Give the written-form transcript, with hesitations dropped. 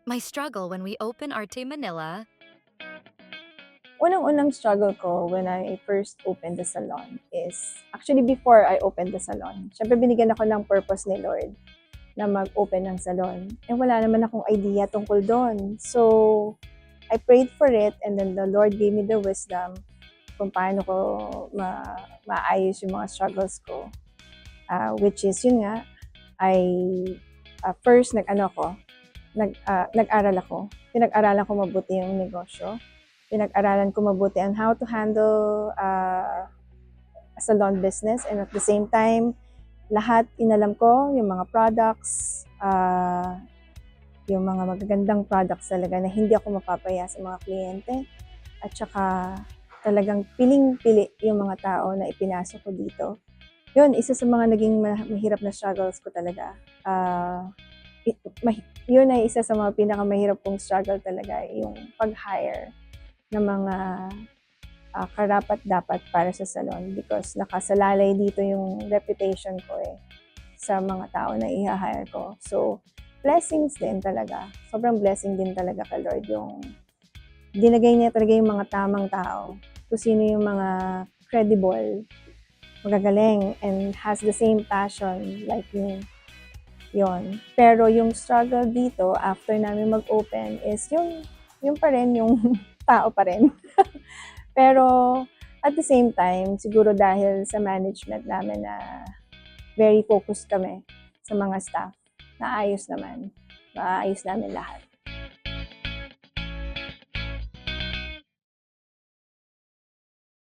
My struggle when we open Arte Manila. Unang-unang struggle ko when I first opened the salon is, actually before I opened the salon, syempre binigyan ako ng purpose ni Lord na mag-open ng salon. Eh wala naman akong idea tungkol doon. So, I prayed for it and then the Lord gave me the wisdom kung paano ko maayos yung mga struggles ko. Which is, yun nga, first nag-aral ako. Pinag-aralan ko mabuti yung negosyo. Pinag-aralan ko mabuti on how to handle a salon business, and at the same time, lahat inalam ko, yung mga products, yung mga magagandang products talaga na hindi ako mapapaya sa mga kliyente, at saka talagang piling-pili yung mga tao na ipinasok ko dito. Yun, isa sa mga naging mahirap na struggles ko talaga. Yun ay isa sa mga pinakamahirap kong struggle talaga, yung pag-hire ng mga karapat-dapat para sa salon, because nakasalalay dito yung reputation ko sa mga tao na i-hire ko. So, blessings din talaga. Sobrang blessing din talaga kay Lord yung dinagay niya talaga yung mga tamang tao. Kung sino yung mga credible, magagaling, and has the same passion like me. Yon. Pero yung struggle dito after namin mag-open is yung pa rin, yung tao pa rin. Pero at the same time, siguro dahil sa management namin na very focused kami sa mga staff, naayos naman. Maayos namin lahat.